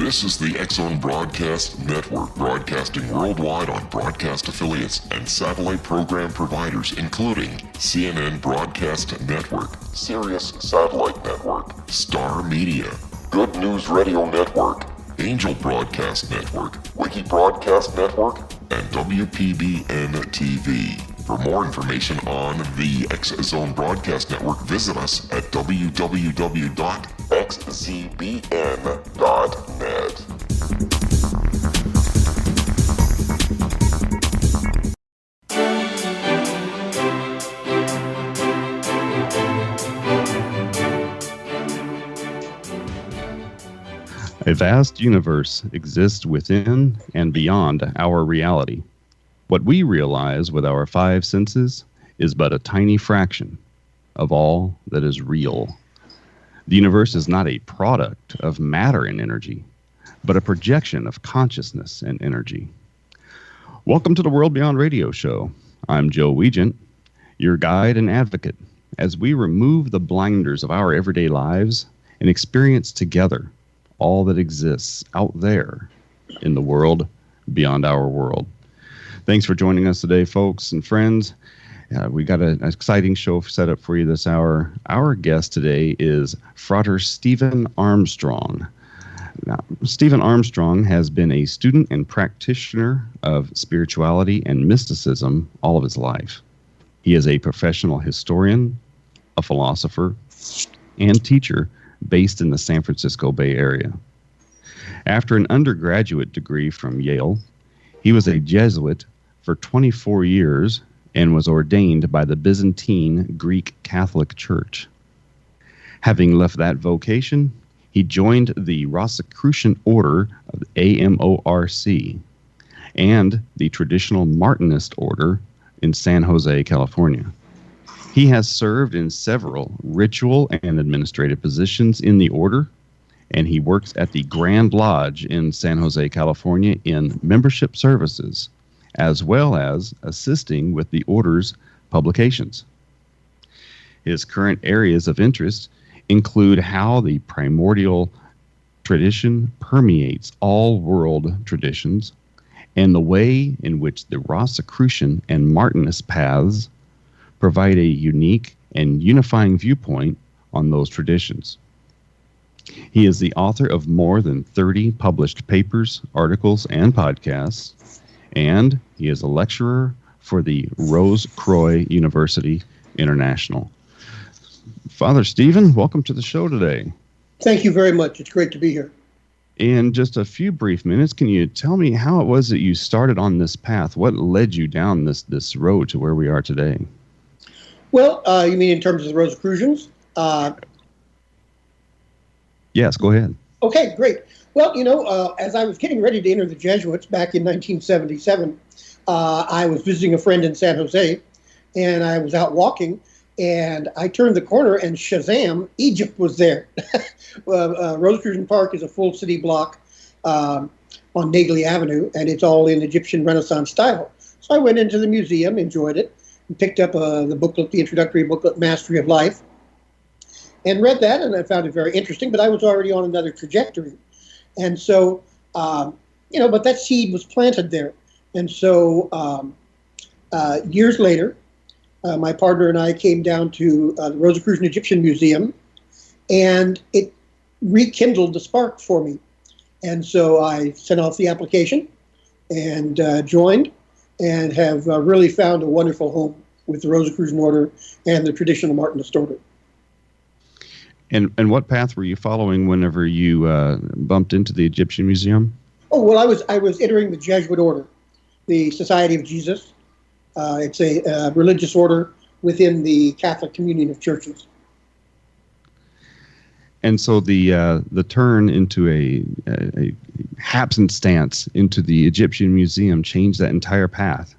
This is the X-Zone Broadcast Network, broadcasting worldwide on broadcast affiliates and satellite program providers, including CNN Broadcast Network, Sirius Satellite Network, Star Media, Good News Radio Network, Angel Broadcast Network, Wiki Broadcast Network, and WPBN TV. For more information on the X-Zone Broadcast Network, visit us at www.xzbn.net. A vast universe exists within and beyond our reality. What we realize with our five senses is but a tiny fraction of all that is real. The universe is not a product of matter and energy, but a projection of consciousness and energy. Welcome to the World Beyond Radio Show. I'm Joe Weigant, your guide and advocate, as we remove the blinders of our everyday lives and experience together all that exists out there in the world beyond our world. Thanks for joining us today, folks and friends. We got an exciting show set up for you this hour. Our guest today is Frater Stephen Armstrong. Now, Stephen Armstrong has been a student and practitioner of spirituality and mysticism all of his life. He is a professional historian, a philosopher, and teacher based in the San Francisco Bay Area. After an undergraduate degree from Yale, he was a Jesuit for 24 years and was ordained by the Byzantine Greek Catholic Church. Having left that vocation, he joined the Rosicrucian Order of AMORC and the Traditional Martinist Order in San Jose, California. He has served in several ritual and administrative positions in the order, and he works at the Grand Lodge in San Jose, California in membership services, as well as assisting with the order's publications. His current areas of interest include how the primordial tradition permeates all world traditions, and the way in which the Rosicrucian and Martinist paths provide a unique and unifying viewpoint on those traditions. He is the author of more than 30 published papers, articles, and podcasts, and he is a lecturer for the Rose-Croix University International. Father Stephen, welcome to the show today. Thank you very much. It's great to be here. In just a few brief minutes, can you tell me how it was that you started on this path? What led you down this road to where we are today? Well, you mean in terms of the Rosicrucians? Yes, go ahead. Okay, great. Well, as I was getting ready to enter the Jesuits back in 1977, I was visiting a friend in San Jose, and I was out walking, and I turned the corner, and Shazam, Egypt was there. Rosicrucian Park is a full city block on Nagley Avenue, and it's all in Egyptian Renaissance style. So I went into the museum, enjoyed it, and picked up the booklet, the introductory booklet, Mastery of Life, and read that, and I found it very interesting, but I was already on another trajectory. And so, but that seed was planted there. And so years later, my partner and I came down to the Rosicrucian Egyptian Museum, and it rekindled the spark for me. And so I sent off the application and joined, and have really found a wonderful home with the Rosicrucian Order and the Traditional Martinist Order. And what path were you following whenever you bumped into the Egyptian Museum? Oh, well, I was entering the Jesuit order, the Society of Jesus. It's a religious order within the Catholic communion of churches. And so the turn into a happenstance into the Egyptian Museum changed that entire path.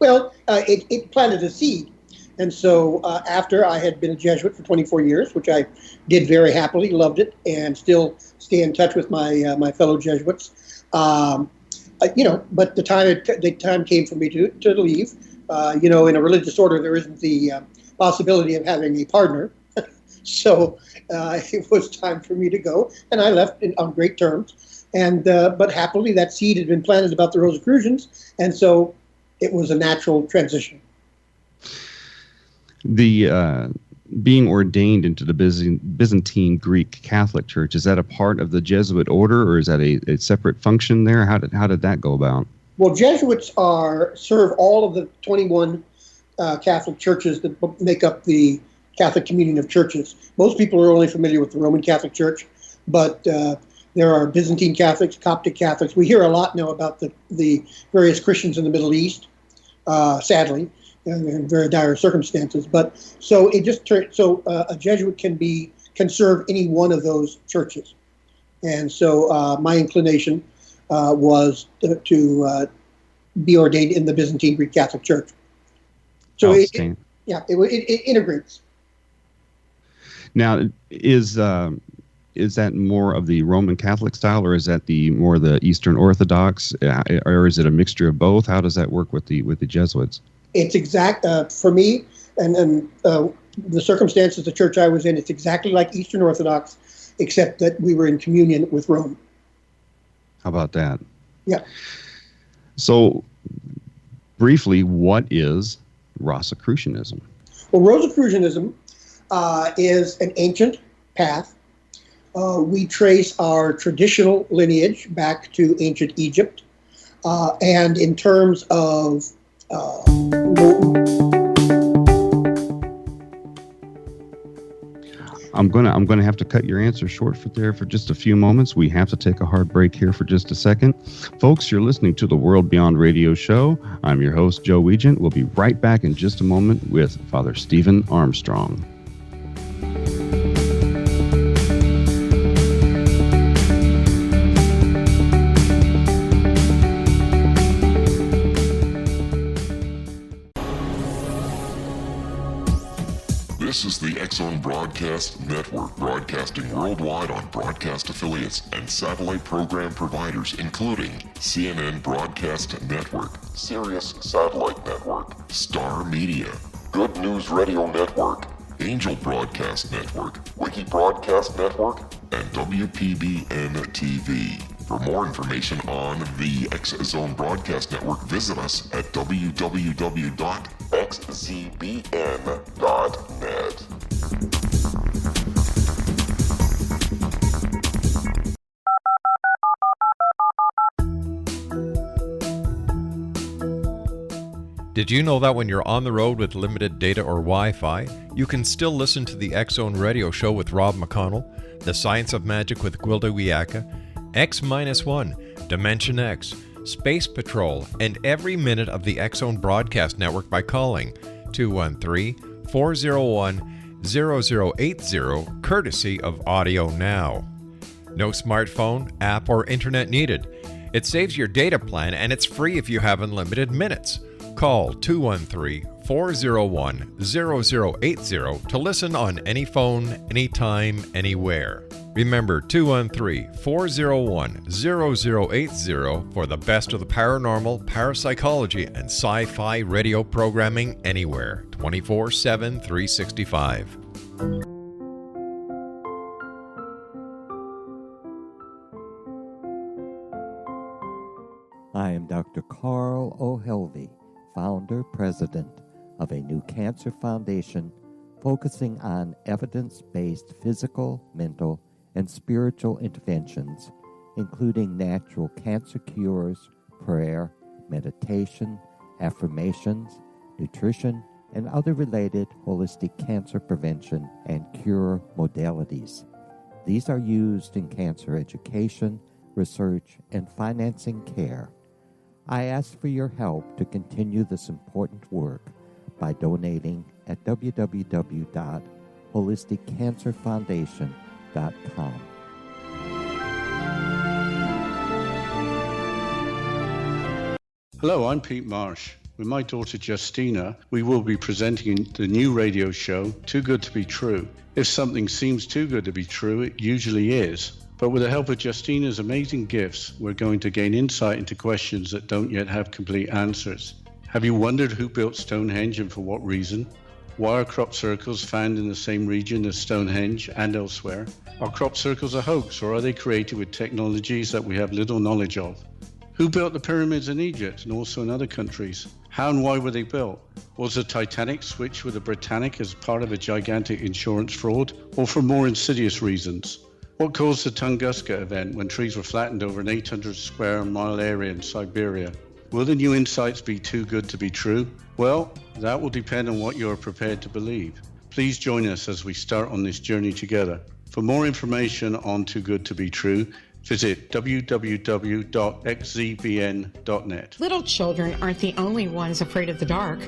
Well, it planted a seed. And so after I had been a Jesuit for 24 years, which I did very happily, loved it, and still stay in touch with my fellow Jesuits, but the time came for me to leave. In a religious order, there isn't the possibility of having a partner. So it was time for me to go, and I left on great terms. And but happily, that seed had been planted about the Rosicrucians, and so it was a natural transition. The being ordained into the Byzantine Greek Catholic Church, is that a part of the Jesuit order, or is that a separate function there? How did that go about? Well, Jesuits serve all of the 21 Catholic churches that make up the Catholic communion of churches. Most people are only familiar with the Roman Catholic Church, but there are Byzantine Catholics, Coptic Catholics. We hear a lot now about the various Christians in the Middle East, sadly, in very dire circumstances. But so it just a Jesuit can serve any one of those churches, and so my inclination was to be ordained in the Byzantine Greek Catholic Church. So it integrates. Now, is that more of the Roman Catholic style, or is that more the Eastern Orthodox, or is it a mixture of both? How does that work with the Jesuits? It's exact for me, and the circumstances the church I was in. It's exactly like Eastern Orthodox, except that we were in communion with Rome. How about that? Yeah. So, briefly, what is Rosicrucianism? Well, Rosicrucianism is an ancient path. We trace our traditional lineage back to ancient Egypt, and in terms of I'm gonna have to cut your answer short for just a few moments. We have to take a hard break here for just a second. Folks, you're listening to the World Beyond Radio Show. I'm your host, Joe Weigant. We'll be right back in just a moment with Father Stephen Armstrong. This is the X-Zone Broadcast Network, broadcasting worldwide on broadcast affiliates and satellite program providers, including CNN Broadcast Network, Sirius Satellite Network, Star Media, Good News Radio Network, Angel Broadcast Network, Wiki Broadcast Network, and WPBN TV. For more information on the X-Zone Broadcast Network, visit us at www.xzbn.net. Did you know that when you're on the road with limited data or Wi-Fi, you can still listen to the X-Zone Radio Show with Rob McConnell, The Science of Magic with Gwilda Wiyaka, X-1, Dimension X, Space Patrol, and every minute of the X-Zone Broadcast Network by calling 213-401-0080, courtesy of Audio Now. No smartphone, app, or internet needed. It saves your data plan and it's free if you have unlimited minutes. Call 213-401-0080 to listen on any phone, anytime, anywhere. Remember 213-401-0080 for the best of the paranormal, parapsychology, and sci-fi radio programming anywhere, 24/7, 365. I am Dr. Carl O'Helvey, founder, president of a new cancer foundation focusing on evidence-based physical, mental, and spiritual interventions, including natural cancer cures, prayer, meditation, affirmations, nutrition, and other related holistic cancer prevention and cure modalities. These are used in cancer education, research, and financing care. I ask for your help to continue this important work by donating at www.holisticcancerfoundation.com. Hello, I'm Pete Marsh. With my daughter Justina, we will be presenting the new radio show, Too Good to Be True. If something seems too good to be true, it usually is. But with the help of Justina's amazing gifts, we're going to gain insight into questions that don't yet have complete answers. Have you wondered who built Stonehenge and for what reason? Why are crop circles found in the same region as Stonehenge and elsewhere? Are crop circles a hoax, or are they created with technologies that we have little knowledge of? Who built the pyramids in Egypt and also in other countries? How and why were they built? Was the Titanic switched with the Britannic as part of a gigantic insurance fraud, or for more insidious reasons? What caused the Tunguska event when trees were flattened over an 800 square mile area in Siberia? Will the new insights be too good to be true? Well, that will depend on what you are prepared to believe. Please join us as we start on this journey together. For more information on Too Good to Be True, visit www.xzbn.net. Little children aren't the only ones afraid of the dark.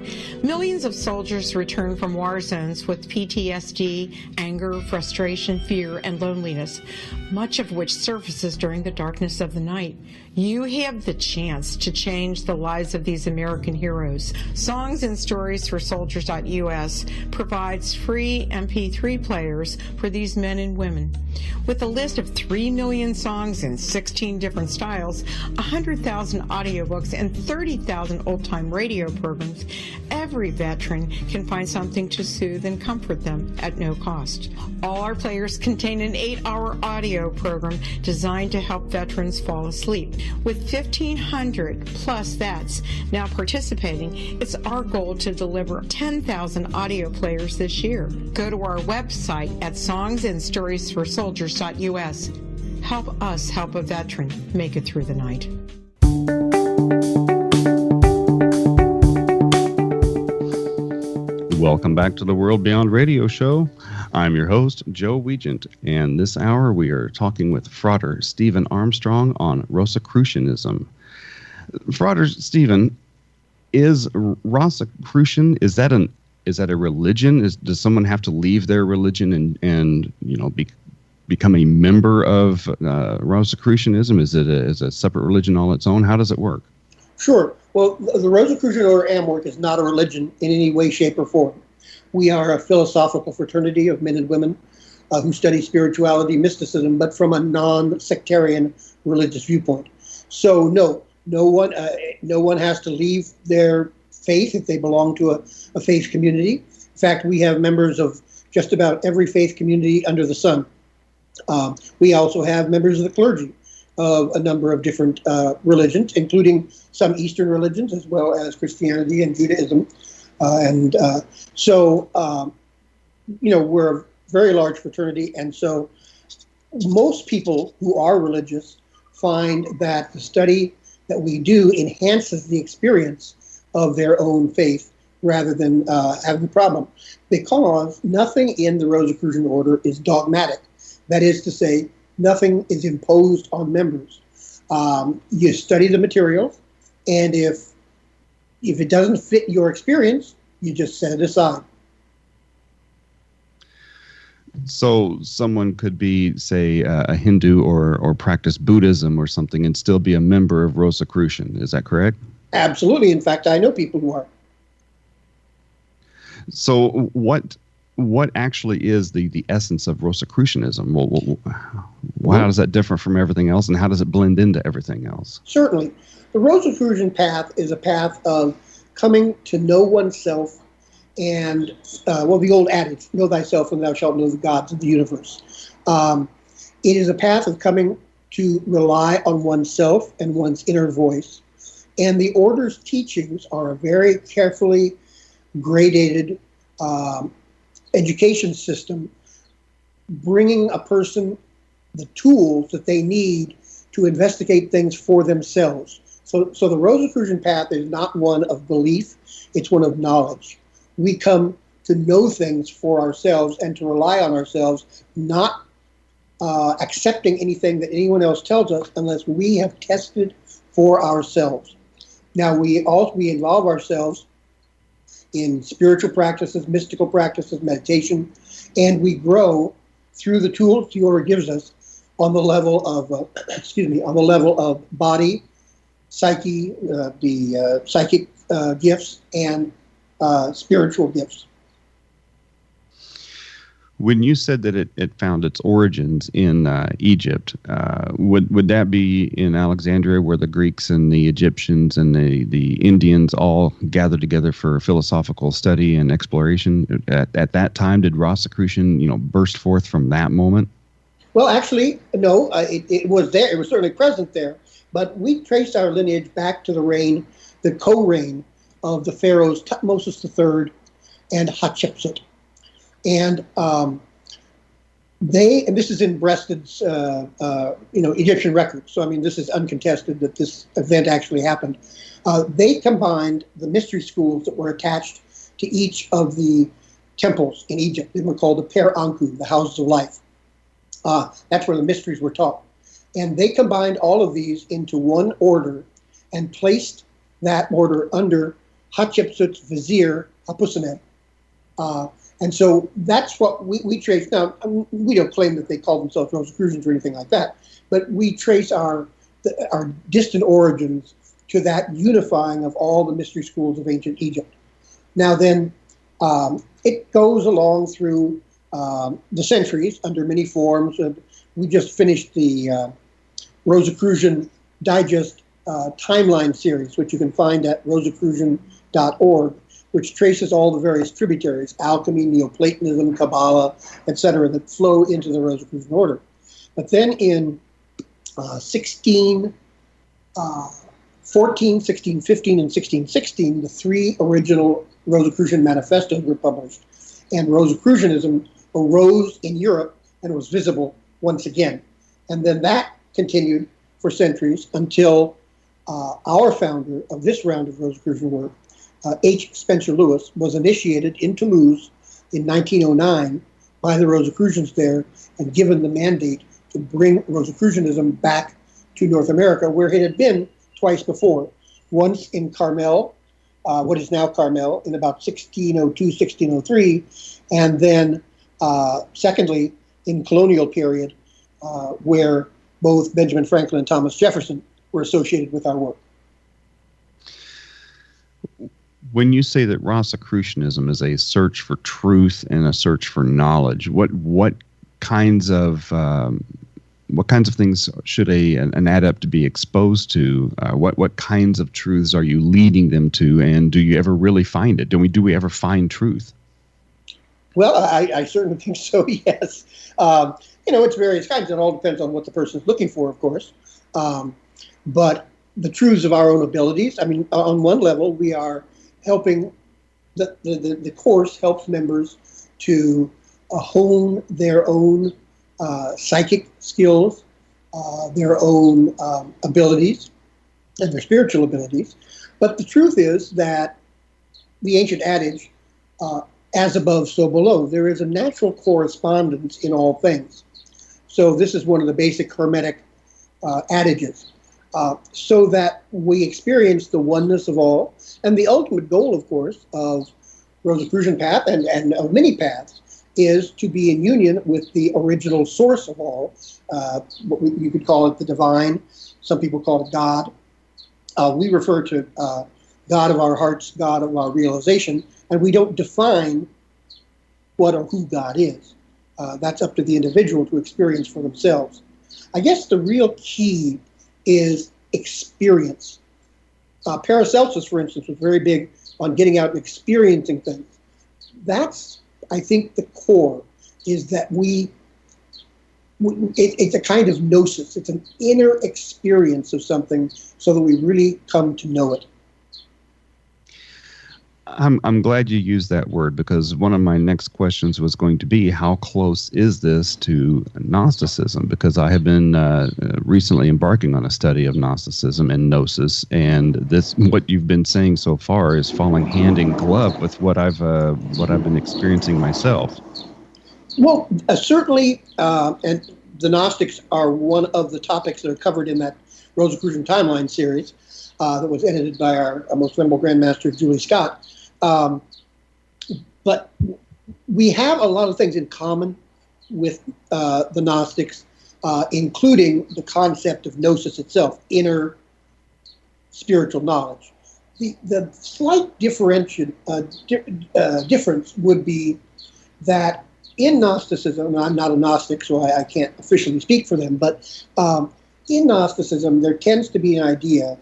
Millions of soldiers return from war zones with PTSD, anger, frustration, fear, and loneliness, much of which surfaces during the darkness of the night. You have the chance to change the lives of these American heroes. Songs and Stories for Soldiers.us provides free MP3 players for these men and women. With a list of 3 million songs in 16 different styles, 100,000 audiobooks, and 30,000 old-time radio programs, every veteran can find something to soothe and comfort them at no cost. All our players contain an 8-hour audio program designed to help veterans fall asleep. With 1,500 plus vets now participating, it's our goal to deliver 10,000 audio players this year. Go to our website at songsandstoriesforsoldiers.us. Help us help a veteran make it through the night. Welcome back to the World Beyond Radio Show. I'm your host, Joe Weigant, and this hour we are talking with Frater Stephen Armstrong on Rosicrucianism. Frater Stephen, is Rosicrucian, is that a religion? Does someone have to leave their religion and become a member of Rosicrucianism? Is it a separate religion all its own? How does it work? Sure. Well, the Rosicrucian Order AMWORK is not a religion in any way, shape, or form. We are a philosophical fraternity of men and women who study spirituality, mysticism, but from a non-sectarian religious viewpoint. So no one has to leave their faith if they belong to a faith community. In fact, we have members of just about every faith community under the sun. We also have members of the clergy of a number of different religions, including some Eastern religions, as well as Christianity and Judaism. So we're a very large fraternity. And so most people who are religious find that the study that we do enhances the experience of their own faith rather than having a problem. Because nothing in the Rosicrucian Order is dogmatic. That is to say, nothing is imposed on members. You study the material, and if it doesn't fit your experience, you just set it aside. So someone could be, say, a Hindu or practice Buddhism or something and still be a member of Rosicrucian. Is that correct? Absolutely. In fact, I know people who are. So what actually is the essence of Rosicrucianism? How does that differ from everything else, and how does it blend into everything else? Certainly. The Rosicrucian path is a path of coming to know oneself and, the old adage, know thyself and thou shalt know the gods of the universe. It is a path of coming to rely on oneself and one's inner voice. And the order's teachings are a very carefully gradated education system, bringing a person the tools that they need to investigate things for themselves. So the Rosicrucian path is not one of belief, it's one of knowledge. We come to know things for ourselves and to rely on ourselves, not accepting anything that anyone else tells us unless we have tested for ourselves. Now, we involve ourselves in spiritual practices, mystical practices, meditation, and we grow through the tools the order gives us on the level of body, psyche, the psychic gifts, and spiritual gifts. When you said that it found its origins in Egypt, would that be in Alexandria, where the Greeks and the Egyptians and the Indians all gathered together for philosophical study and exploration? At that time, did Rosicrucian, burst forth from that moment? Well, actually, no. It was there. It was certainly present there. But we trace our lineage back to the co-reign of the pharaohs Tutmosis III and Hatshepsut. And and this is in Breasted's, Egyptian records. So, this is uncontested that this event actually happened. They combined the mystery schools that were attached to each of the temples in Egypt. They were called the Per Anku, the houses of life. That's where the mysteries were taught. And they combined all of these into one order and placed that order under Hatshepsut's vizier, Hapusanet. And so that's what we trace. Now, we don't claim that they call themselves Rosicrucians or anything like that, but we trace our distant origins to that unifying of all the mystery schools of ancient Egypt. Now then, it goes along through the centuries under many forms. We just finished the Rosicrucian Digest timeline series, which you can find at rosicrucian.org, which traces all the various tributaries, alchemy, Neoplatonism, Kabbalah, etc., that flow into the Rosicrucian order. But then in 1614, 1615, and 1616, the three original Rosicrucian manifestos were published, and Rosicrucianism arose in Europe and was visible once again. And then that continued for centuries until our founder of this round of Rosicrucian work, H. Spencer Lewis, was initiated in Toulouse in 1909 by the Rosicrucians there and given the mandate to bring Rosicrucianism back to North America, where it had been twice before. Once in Carmel, what is now Carmel, in about 1602, 1603, and then secondly, in colonial period, where both Benjamin Franklin and Thomas Jefferson were associated with our work. When you say that Rosicrucianism is a search for truth and a search for knowledge, what kinds of things should an adept be exposed to? What kinds of truths are you leading them to, and do you ever really find it? Do we ever find truth? Well, I certainly think so. Yes, it's various kinds. It all depends on what the person is looking for, of course. But the truths of our own abilities. On one level, we are helping the course helps members to hone their own psychic skills, their own abilities, and their spiritual abilities. But the truth is that the ancient adage, as above, so below, there is a natural correspondence in all things. So this is one of the basic Hermetic adages. So that we experience the oneness of all. And the ultimate goal, of course, of Rosicrucian path and of many paths is to be in union with the original source of all. You could call it the divine. Some people call it God. We refer to God of our hearts, God of our realization, and we don't define what or who God is. That's up to the individual to experience for themselves. I guess the real key is experience. Paracelsus, for instance, was very big on getting out and experiencing things. That's, I think, the core, is that it's a kind of gnosis. It's an inner experience of something so that we really come to know it. I'm glad you used that word, because one of my next questions was going to be, how close is this to Gnosticism? Because I have been recently embarking on a study of Gnosticism and Gnosis, and what you've been saying so far is falling hand in glove with what I've been experiencing myself. Well, certainly, and the Gnostics are one of the topics that are covered in that Rosicrucian timeline series that was edited by our most venerable Grand Master, Julie Scott. But we have a lot of things in common with the Gnostics, including the concept of gnosis itself, inner spiritual knowledge. The slight difference would be that in Gnosticism, I'm not a Gnostic, so I can't officially speak for them, but in Gnosticism, there tends to be an idea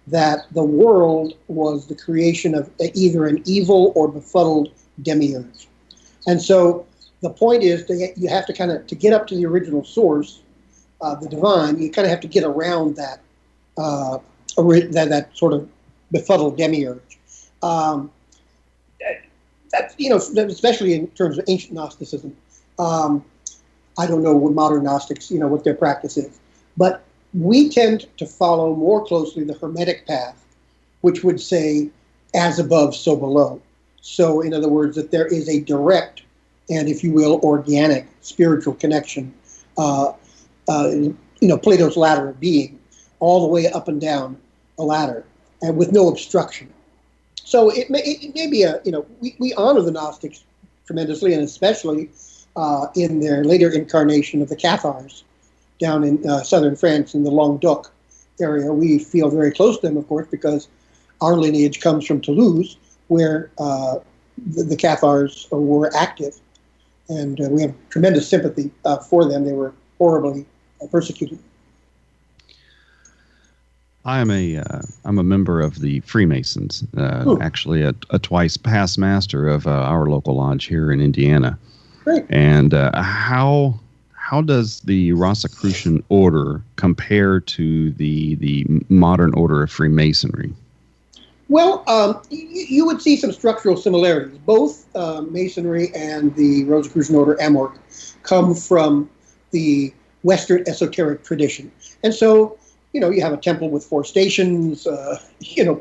that the world was the creation of either an evil or befuddled demiurge. And so the point is that you have to kind of, to get up to the original source, the divine, you kind of have to get around that that sort of befuddled demiurge. That, especially in terms of ancient Gnosticism. I don't know what modern Gnostics, what their practice is. But we tend to follow more closely the Hermetic path, which would say, as above, so below. So, in other words, that there is a direct and, if you will, organic spiritual connection, Plato's ladder of being, all the way up and down a ladder, and with no obstruction. So it may be we honor the Gnostics tremendously, and especially in their later incarnation of the Cathars down in southern France in the Languedoc area. We feel very close to them, of course, because our lineage comes from Toulouse, where the Cathars were active, and we have tremendous sympathy for them. They were horribly persecuted. I'm a member of the Freemasons, actually a twice past master of our local lodge here in Indiana. Great. And how does the Rosicrucian order compare to the modern order of Freemasonry? Well, you would see some structural similarities. Both Masonry and the Rosicrucian order, Amorc, come from the Western esoteric tradition. And so, you have a temple with 4 stations,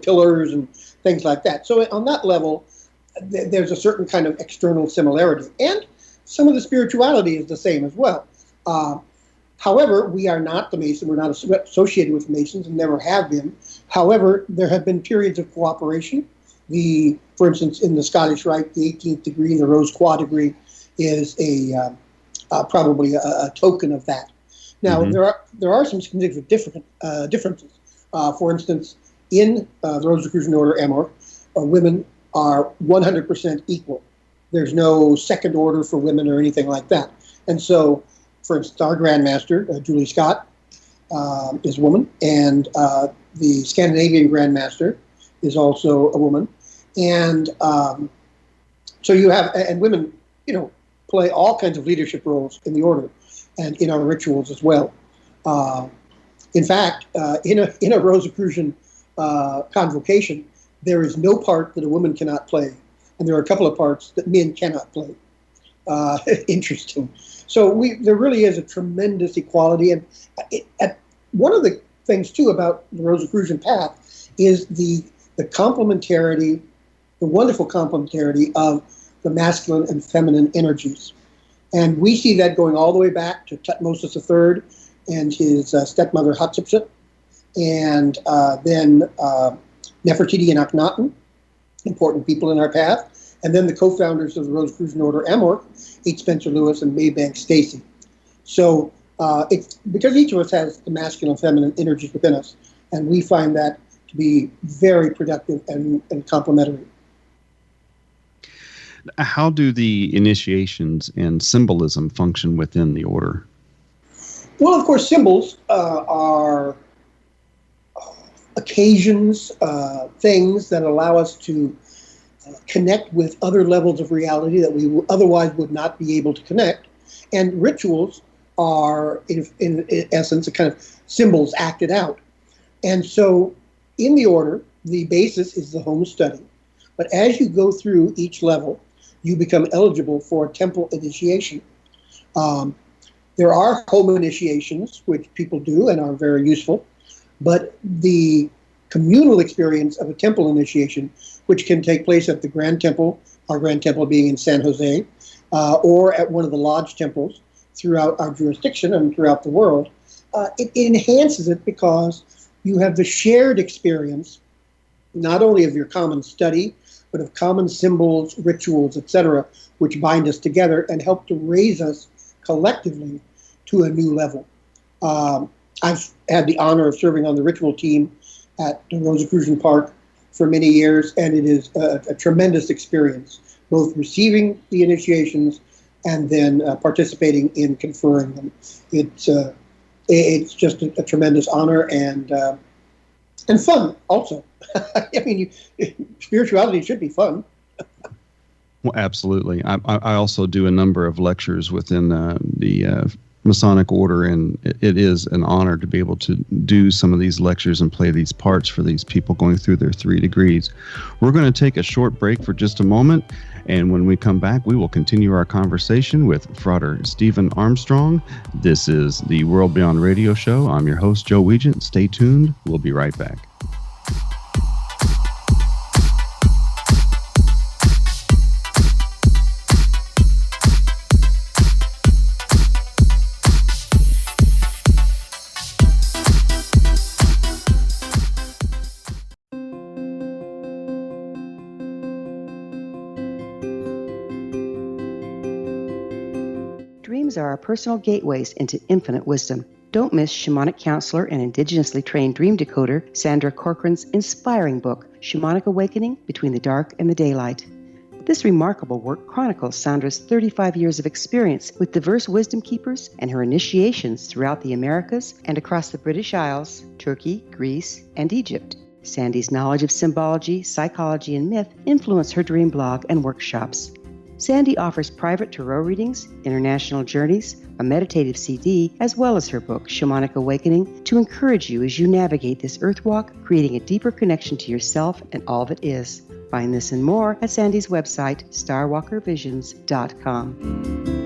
pillars and things like that. So on that level, there's a certain kind of external similarity. And some of the spirituality is the same as well. However, we are not the Mason. We're not associated with the Masons and never have been. However, there have been periods of cooperation. For instance, in the Scottish Rite, the 18th degree, the Rose Croix degree, is probably a token of that. Now, there are some significant differences. For instance, in the Rosicrucian order, Amorc, women are 100% equal. There's no second order for women or anything like that. And so, for instance, our Grand Master, Julie Scott, is a woman, and the Scandinavian Grand Master is also a woman. And so you have, and women, play all kinds of leadership roles in the order and in our rituals as well. In fact, in a Rosicrucian convocation, there is no part that a woman cannot play, and there are a couple of parts that men cannot play. Interesting. So there really is a tremendous equality, and one of the things too about the Rosicrucian path is the complementarity, the wonderful complementarity of the masculine and feminine energies. And we see that going all the way back to Tutmosis III and his stepmother Hatshepsut, and then Nefertiti and Akhenaten, important people in our path, and then the co-founders of the Rosicrucian order, Amorc, H. Spencer Lewis and Maybank Stacy. So it's because each of us has the masculine and feminine energies within us, and we find that to be very productive and complementary. How do the initiations and symbolism function within the order? Well, of course, symbols are occasions, things that allow us to connect with other levels of reality that we otherwise would not be able to connect. And rituals are, in essence, a kind of symbols acted out. And so in the order, the basis is the home study. But as you go through each level, you become eligible for a temple initiation. There are home initiations, which people do and are very useful, but the communal experience of a temple initiation, which can take place at the Grand Temple, our Grand Temple being in San Jose, or at one of the lodge temples throughout our jurisdiction and throughout the world, it enhances it because you have the shared experience, not only of your common study, but of common symbols, rituals, etc., which bind us together and help to raise us collectively to a new level. I've had the honor of serving on the ritual team at the Rosicrucian Park for many years, and it is a tremendous experience, both receiving the initiations and then participating in conferring them. It's just a tremendous honor and fun also. I mean, spirituality should be fun. Well, absolutely. I also do a number of lectures within the Masonic Order, and it is an honor to be able to do some of these lectures and play these parts for these people going through their 3 degrees. We're going to take a short break for just a moment, and when we come back, we will continue our conversation with Frater Stephen Armstrong. This is the World Beyond Radio Show. I'm your host, Joe Weigant. Stay tuned. We'll be right back. Dreams are our personal gateways into infinite wisdom. Don't miss shamanic counselor and indigenously trained dream decoder Sandra Corcoran's inspiring book, Shamanic Awakening Between the Dark and the Daylight. This remarkable work chronicles Sandra's 35 years of experience with diverse wisdom keepers and her initiations throughout the Americas and across the British Isles, Turkey, Greece, and Egypt. Sandy's knowledge of symbology, psychology, and myth influence her dream blog and workshops. Sandy offers private tarot readings, international journeys, a meditative CD, as well as her book, Shamanic Awakening, to encourage you as you navigate this earth walk, creating a deeper connection to yourself and all that is. Find this and more at Sandy's website, starwalkervisions.com.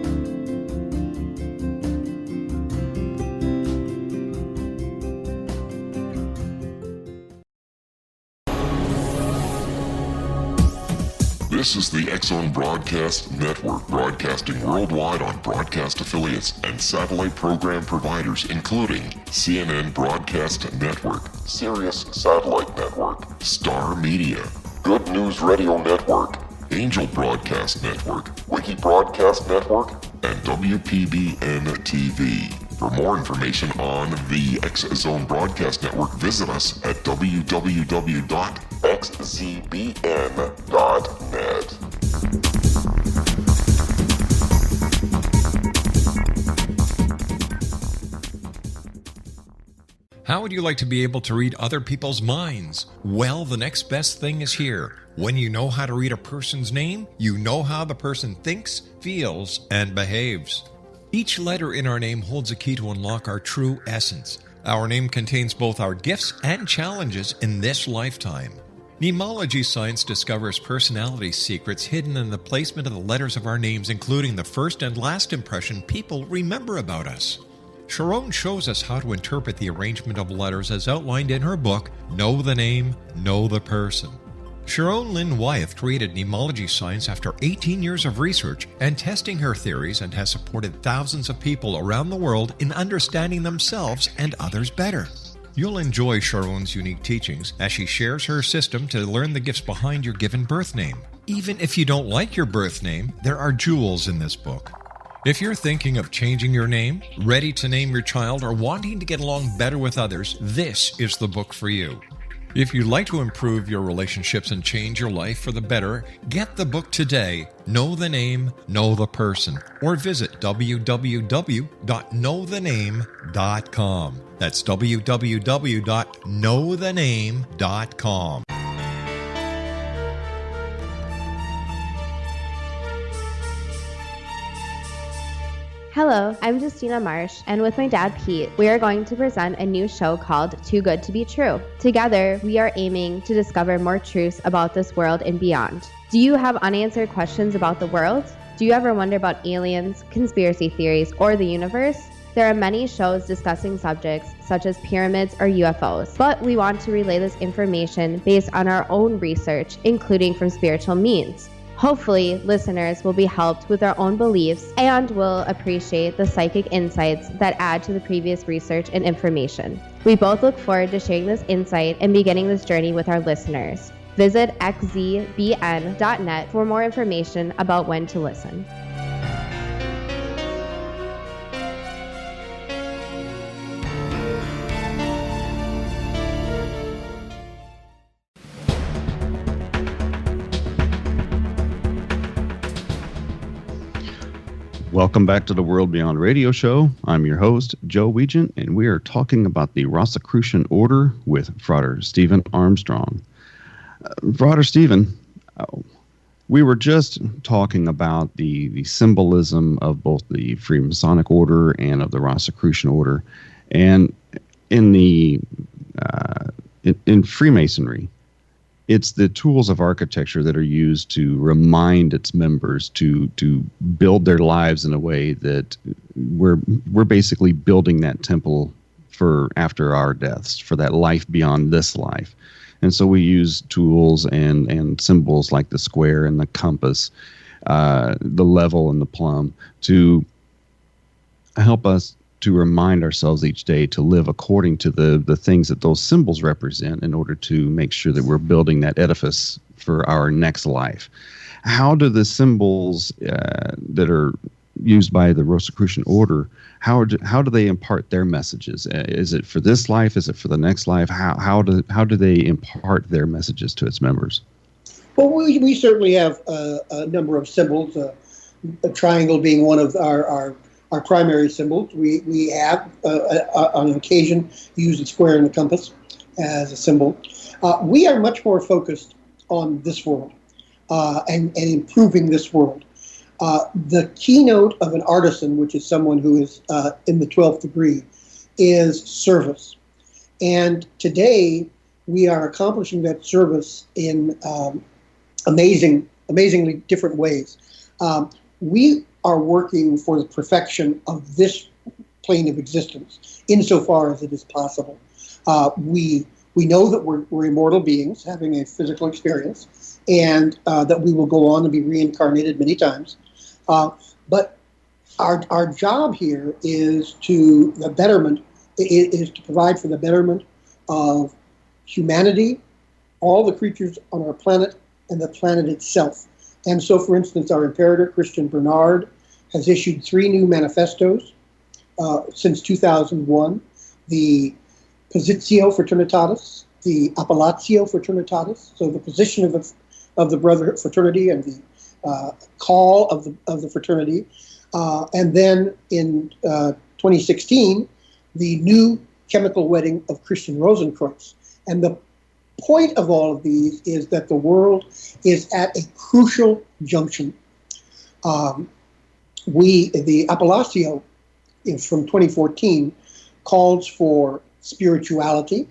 This is the X-Zone Broadcast Network, broadcasting worldwide on broadcast affiliates and satellite program providers, including CNN Broadcast Network, Sirius Satellite Network, Star Media, Good News Radio Network, Angel Broadcast Network, Wiki Broadcast Network, and WPBN TV. For more information on the X-Zone Broadcast Network, visit us at www.xzbn.net. How would you like to be able to read other people's minds? Well, the next best thing is here. When you know how to read a person's name, you know how the person thinks, feels, and behaves. Each letter in our name holds a key to unlock our true essence. Our name contains both our gifts and challenges in this lifetime. Mnemology science discovers personality secrets hidden in the placement of the letters of our names, including the first and last impression people remember about us. Sharon shows us how to interpret the arrangement of letters as outlined in her book, Know the Name, Know the Person. Sharon Lynn Wyeth created mnemology science after 18 years of research and testing her theories, and has supported thousands of people around the world in understanding themselves and others better. You'll enjoy Sharon's unique teachings as she shares her system to learn the gifts behind your given birth name. Even if you don't like your birth name, there are jewels in this book. If you're thinking of changing your name, ready to name your child, or wanting to get along better with others, this is the book for you. If you'd like to improve your relationships and change your life for the better, get the book today, Know the Name, Know the Person, or visit www.knowthename.com. That's www.knowthename.com. Hello, I'm Justina Marsh, and with my dad Pete, we are going to present a new show called Too Good to Be True. Together, we are aiming to discover more truths about this world and beyond. Do you have unanswered questions about the world? Do you ever wonder about aliens, conspiracy theories, or the universe? There are many shows discussing subjects such as pyramids or UFOs, but we want to relay this information based on our own research, including from spiritual means. Hopefully, listeners will be helped with their own beliefs and will appreciate the psychic insights that add to the previous research and information. We both look forward to sharing this insight and beginning this journey with our listeners. Visit xzbn.net for more information about when to listen. Welcome back to the World Beyond Radio Show. I'm your host, Joe Weigant, and we are talking about the Rosicrucian Order with Frater Stephen Armstrong. Frater Stephen, we were just talking about the symbolism of both the Freemasonic Order and of the Rosicrucian Order, and in Freemasonry, it's the tools of architecture that are used to remind its members to build their lives in a way that we're basically building that temple for after our deaths, for that life beyond this life. And so we use tools and symbols like the square and the compass, the level and the plumb to help us to remind ourselves each day to live according to the things that those symbols represent in order to make sure that we're building that edifice for our next life. How do the symbols that are used by the Rosicrucian Order, how do they impart their messages? Is it for this life? Is it for the next life? How do they impart their messages to its members? Well, we certainly have a number of symbols, a triangle being one of our primary symbols. We have, on occasion, used the square and the compass as a symbol. We are much more focused on this world and improving this world. The keynote of an artisan, which is someone who is in the 12th degree, is service. And today, we are accomplishing that service in amazingly different ways. We are working for the perfection of this plane of existence, insofar as it is possible. We know that we're immortal beings having a physical experience, and that we will go on and be reincarnated many times. But our job here is to provide for the betterment of humanity, all the creatures on our planet, and the planet itself. And so, for instance, our Imperator, Christian Bernard, has issued 3 new manifestos since 2001. The Positio Fraternitatis, the Appellatio Fraternitatis, so the position of the brotherhood fraternity and the call of the fraternity. And then in 2016, the new chemical wedding of Christian Rosenkreuz. And the point of all of these is that the world is at a crucial junction. The Appellatio from 2014 calls for spirituality,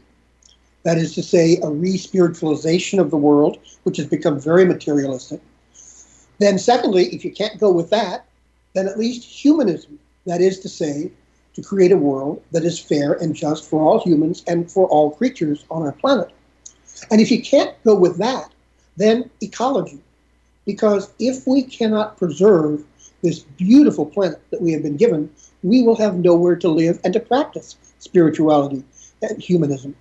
that is to say, a re-spiritualization of the world, which has become very materialistic. Then secondly, if you can't go with that, then at least humanism, that is to say, to create a world that is fair and just for all humans and for all creatures on our planet. And if you can't go with that, then ecology. Because if we cannot preserve this beautiful planet that we have been given, we will have nowhere to live and to practice spirituality and humanism.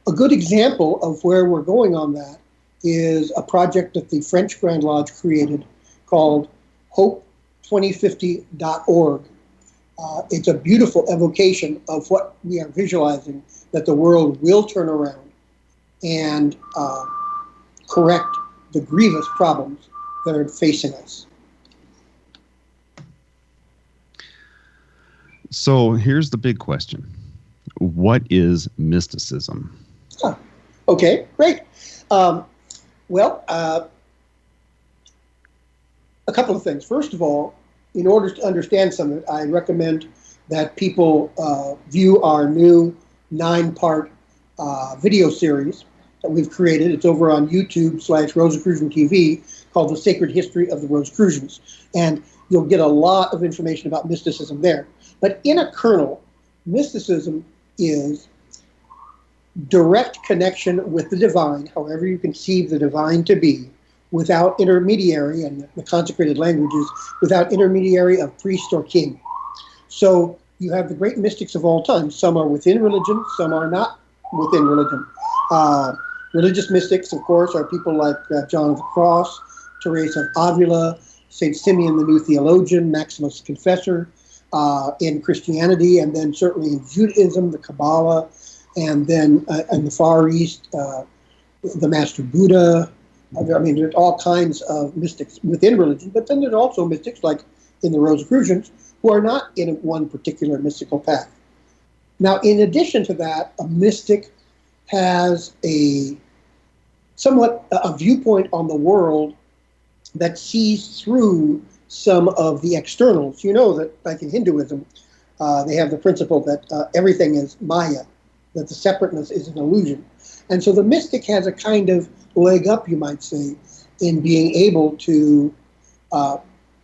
A good example of where we're going on that is a project that the French Grand Lodge created called Hope2050.org. It's a beautiful evocation of what we are visualizing, that the world will turn around and correct the grievous problems that are facing us. So here's the big question. What is mysticism? Okay, great. A couple of things. First of all, in order to understand some of it, I recommend that people view our new 9-part video series that we've created. It's over on YouTube/Rosicrucian TV, called The Sacred History of the Rosicrucians. And you'll get a lot of information about mysticism there. But in a kernel, mysticism is direct connection with the divine, however you conceive the divine to be, without intermediary, and the consecrated languages, without intermediary of priest or king. So you have the great mystics of all time. Some are within religion, some are not within religion. Religious mystics, of course, are people like John of the Cross, Teresa of Avila, St. Simeon the New Theologian, Maximus the Confessor, in Christianity, and then certainly in Judaism, the Kabbalah, and then in the Far East, the Master Buddha. I mean, there's all kinds of mystics within religion, but then there's also mystics like in the Rosicrucians who are not in one particular mystical path. Now, in addition to that, a mystic has a viewpoint on the world that sees through some of the externals. You know that, like in Hinduism, they have the principle that everything is Maya, that the separateness is an illusion. And so the mystic has a kind of leg up, you might say, in being able to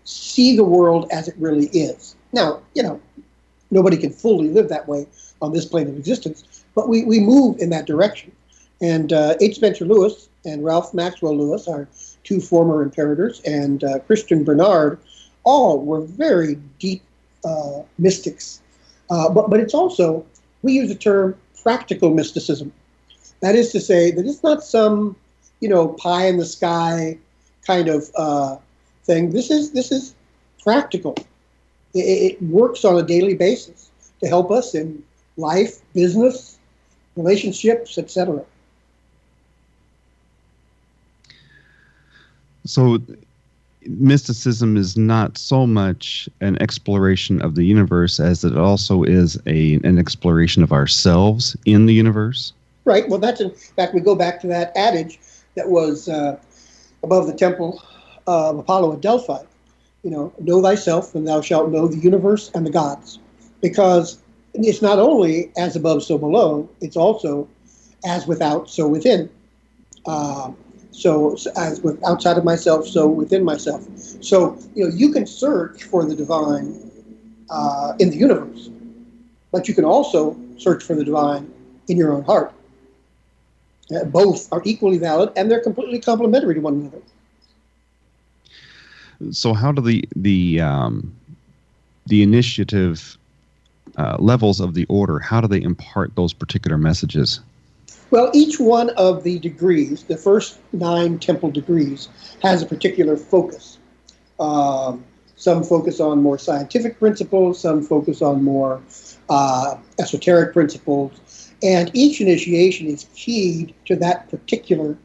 see the world as it really is. Now, nobody can fully live that way on this plane of existence, but we move in that direction. And H. Spencer Lewis and Ralph Maxwell Lewis, our two former imperators, and Christian Bernard, all were very deep mystics. But it's also, we use the term practical mysticism. That is to say that it's not some, pie in the sky kind of thing. This is practical. It works on a daily basis to help us in life, business, relationships, etc. So mysticism is not so much an exploration of the universe as it also is an exploration of ourselves in the universe. Right. Well, that's in fact, we go back to that adage that was above the temple of Apollo at Delphi. Know thyself and thou shalt know the universe and the gods. Because it's not only as above, so below, it's also as without, so within. So as with outside of myself, so within myself. So, you can search for the divine in the universe, but you can also search for the divine in your own heart. Both are equally valid, and they're completely complementary to one another. So how do the initiative levels of the order, how do they impart those particular messages? Well, each one of the degrees, the first 9 temple degrees, has a particular focus. Some focus on more scientific principles, some focus on more esoteric principles, and each initiation is keyed to that particular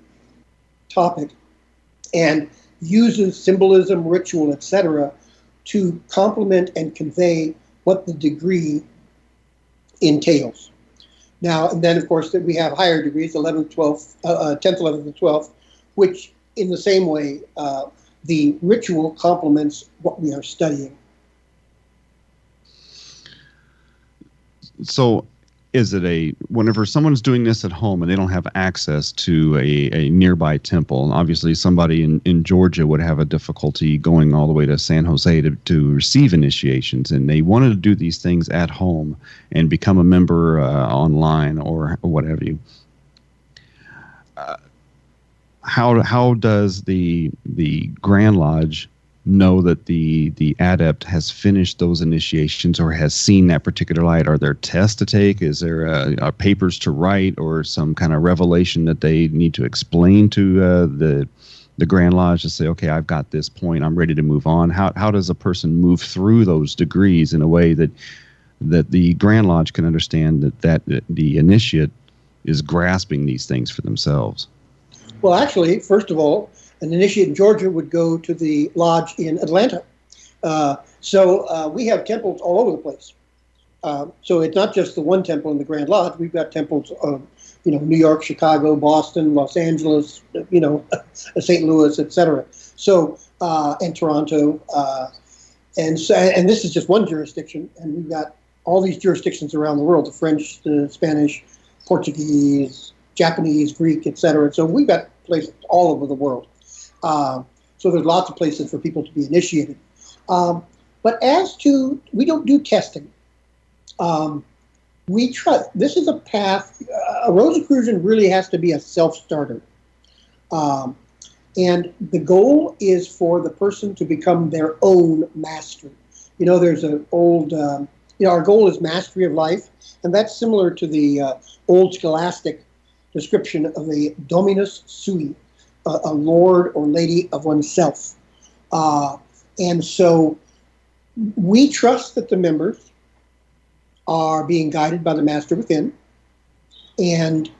topic and uses symbolism, ritual, etc., to complement and convey what the degree entails. Now, and then, of course, we have higher degrees, 11th, 12th, 10th, 11th, and 12th, which, in the same way, the ritual complements what we are studying. So, is it whenever someone's doing this at home and they don't have access to a nearby temple, and obviously somebody in Georgia would have a difficulty going all the way to San Jose to receive initiations, and they wanted to do these things at home and become a member online or what have you. How does the Grand Lodge know that the adept has finished those initiations or has seen that particular light? Are there tests to take? Is there papers to write or some kind of revelation that they need to explain to the Grand Lodge to say, okay, I've got this point, I'm ready to move on? How does a person move through those degrees in a way that the Grand Lodge can understand that the initiate is grasping these things for themselves? Well, actually, first of all, an initiate in Georgia would go to the lodge in Atlanta. So we have temples all over the place. So it's not just the one temple in the Grand Lodge. We've got temples of, New York, Chicago, Boston, Los Angeles, St. Louis, etc. So and Toronto, and this is just one jurisdiction, and we've got all these jurisdictions around the world: the French, the Spanish, Portuguese, Japanese, Greek, etc. So we've got places all over the world. So there's lots of places for people to be initiated. But as to, we don't do testing. We trust, this is a path, a Rosicrucian really has to be a self-starter. And the goal is for the person to become their own master. There's an old, our goal is mastery of life, and that's similar to the old scholastic description of a dominus sui, a lord or lady of oneself. And so we trust that the members are being guided by the master within. And,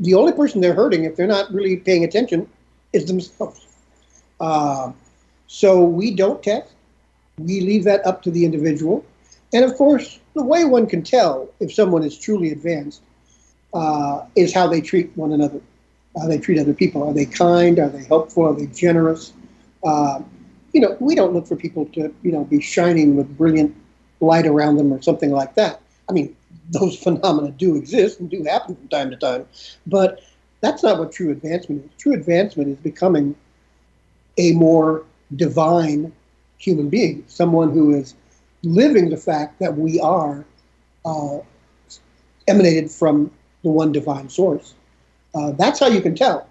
the only person they're hurting, if they're not really paying attention, is themselves. So we don't test. We leave that up to the individual. And of course, the way one can tell if someone is truly advanced is how they treat one another, how they treat other people. Are they kind? Are they helpful? Are they generous? We don't look for people to, be shining with brilliant light around them or something like that. I mean, those phenomena do exist and do happen from time to time, but that's not what true advancement is. True advancement is becoming a more divine human being, someone who is living the fact that we are emanated from the one divine source. That's how you can tell.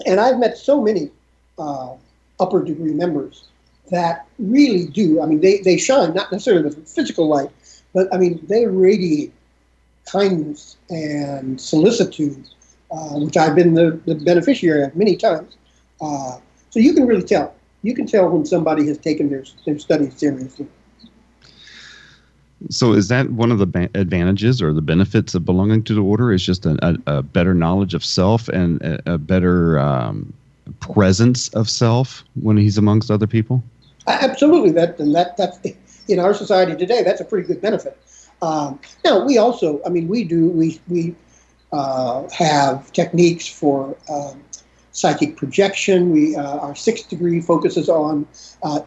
And I've met so many upper degree members that really do. I mean, they shine, not necessarily with physical light, but I mean, they radiate kindness and solicitude, which I've been the beneficiary of many times. So you can really tell. You can tell when somebody has taken their studies seriously. So is that one of the advantages or the benefits of belonging to the order, is just a better knowledge of self and a better presence of self when he's amongst other people? Absolutely. That's in our society today, that's a pretty good benefit. Now, we also, we have techniques for psychic projection. Our 6th degree focuses on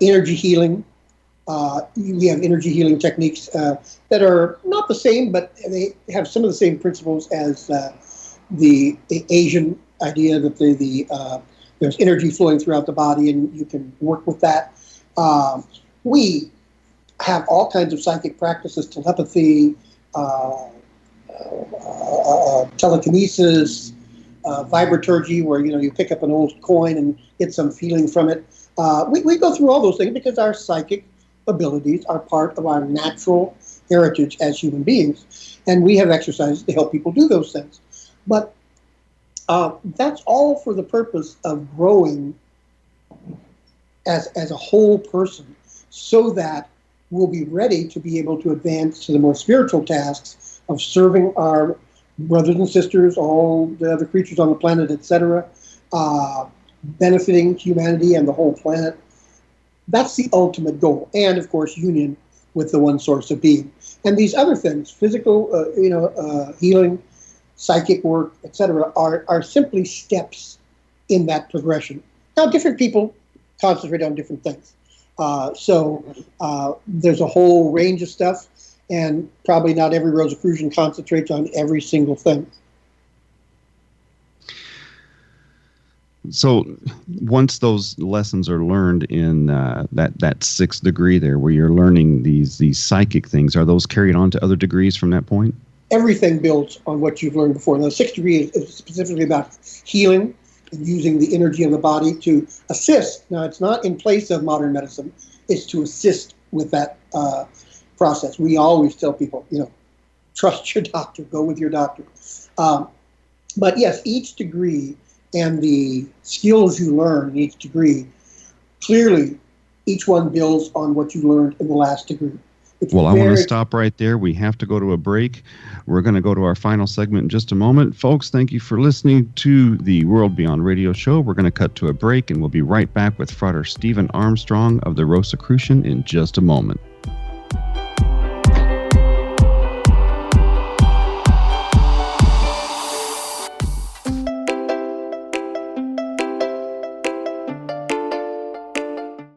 energy healing. We have energy healing techniques that are not the same, but they have some of the same principles as the Asian idea that there's energy flowing throughout the body and you can work with that. We have all kinds of psychic practices, telepathy, telekinesis, vibraturgy, where you pick up an old coin and get some feeling from it. We go through all those things because our psychic abilities are part of our natural heritage as human beings, and we have exercises to help people do those things. But that's all for the purpose of growing as a whole person, so that we'll be ready to be able to advance to the more spiritual tasks of serving our brothers and sisters, all the other creatures on the planet, etc., benefiting humanity and the whole planet. That's the ultimate goal. And, of course, union with the one source of being. And these other things, physical, healing, psychic work, etc., are simply steps in that progression. Now, different people concentrate on different things. So there's a whole range of stuff, and probably not every Rosicrucian concentrates on every single thing. So once those lessons are learned in that 6th degree there, where you're learning these psychic things, are those carried on to other degrees from that point? Everything builds on what you've learned before. Now, the 6th degree is specifically about healing and using the energy of the body to assist. Now, it's not in place of modern medicine. It's to assist with that process. We always tell people, trust your doctor, go with your doctor. But yes, each degree and the skills you learn in each degree, clearly each one builds on what you learned in the last degree. Well, I want to stop right there. We have to go to a break. We're going to go to our final segment in just a moment. Folks, thank you for listening to the World Beyond Radio Show. We're going to cut to a break, and we'll be right back with Frater Stephen Armstrong of the Rosicrucian in just a moment.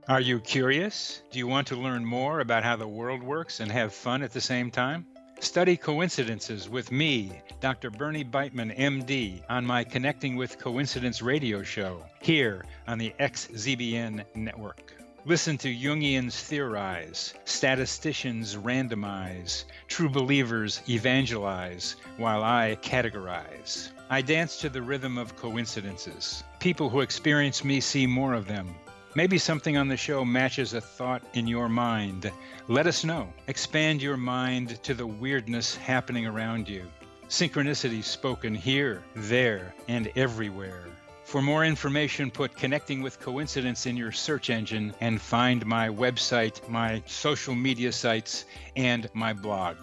Are you curious? Do you want to learn more about how the world works and have fun at the same time? Study coincidences with me, Dr. Bernie Beitman, MD, on my Connecting with Coincidence radio show here on the XZBN network. Listen to Jungians theorize, statisticians randomize, true believers evangelize, while I categorize. I dance to the rhythm of coincidences. People who experience me see more of them. Maybe something on the show matches a thought in your mind. Let us know. Expand your mind to the weirdness happening around you. Synchronicity spoken here, there, and everywhere. For more information, put Connecting with Coincidence in your search engine and find my website, my social media sites, and my blog.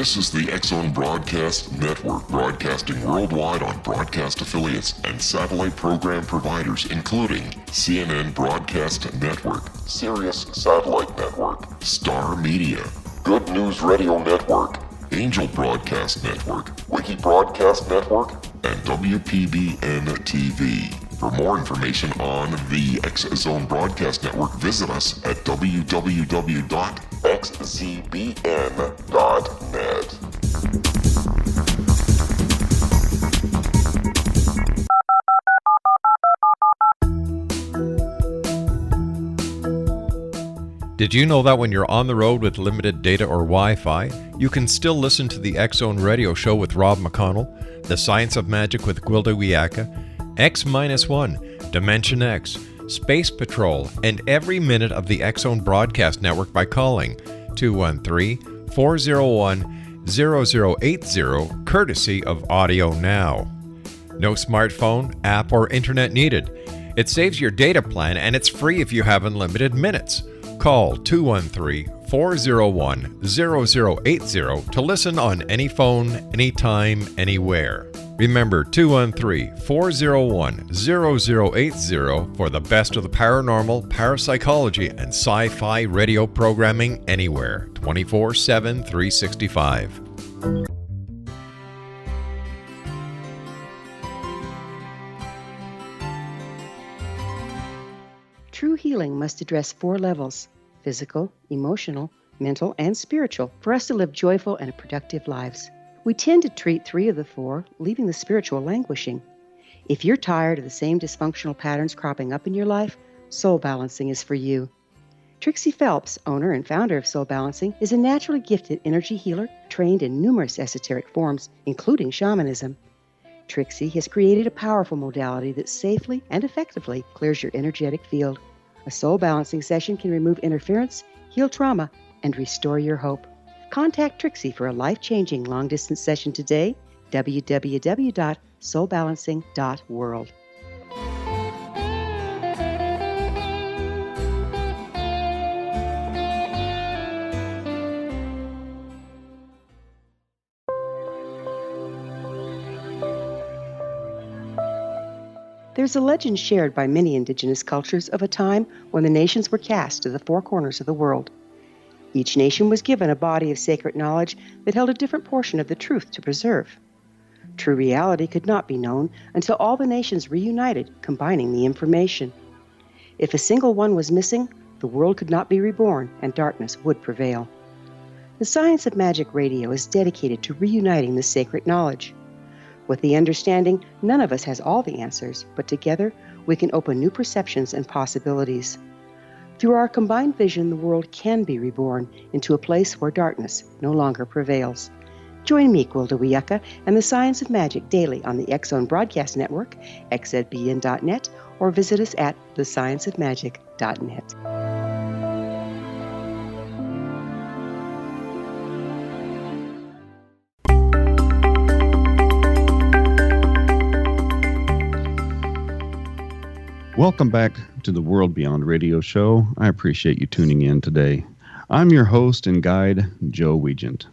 This is the X-Zone Broadcast Network, broadcasting worldwide on broadcast affiliates and satellite program providers, including CNN Broadcast Network, Sirius Satellite Network, Star Media, Good News Radio Network, Angel Broadcast Network, Wiki Broadcast Network, and WPBN TV. For more information on the X-Zone Broadcast Network, visit us at www.xzbn.net. Did you know that when you're on the road with limited data or Wi-Fi, you can still listen to the X-Zone Radio Show with Rob McConnell, The Science of Magic with Gwilda Wiyaka, X-1, Dimension X, Space Patrol, and every minute of the X-Zone Broadcast Network by calling 213-401-0080, courtesy of Audio Now. No smartphone, app, or internet needed. It saves your data plan and it's free if you have unlimited minutes. Call 213-401-0080 to listen on any phone, anytime, anywhere. Remember 213-401-0080 for the best of the paranormal, parapsychology, and sci-fi radio programming anywhere, 24/7, 365. True healing must address 4 levels: physical, emotional, mental, and spiritual, for us to live joyful and productive lives. We tend to treat 3 of the 4, leaving the spiritual languishing. If you're tired of the same dysfunctional patterns cropping up in your life, Soul Balancing is for you. Trixie Phelps, owner and founder of Soul Balancing, is a naturally gifted energy healer trained in numerous esoteric forms, including shamanism. Trixie has created a powerful modality that safely and effectively clears your energetic field. A Soul Balancing session can remove interference, heal trauma, and restore your hope. Contact Trixie for a life-changing long-distance session today, www.soulbalancing.world. There's a legend shared by many indigenous cultures of a time when the nations were cast to the 4 corners of the world. Each nation was given a body of sacred knowledge that held a different portion of the truth to preserve. True reality could not be known until all the nations reunited, combining the information. If a single one was missing, the world could not be reborn and darkness would prevail. The Science of Magic Radio is dedicated to reuniting the sacred knowledge. With the understanding, none of us has all the answers, but together we can open new perceptions and possibilities. Through our combined vision, the world can be reborn into a place where darkness no longer prevails. Join me, Gwilda Wiyaka, and the Science of Magic daily on the X-Zone Broadcast Network, xzbn.net, or visit us at thescienceofmagic.net. Welcome back to the World Beyond Radio Show. I appreciate you tuning in today. I'm your host and guide, Joe Weigant.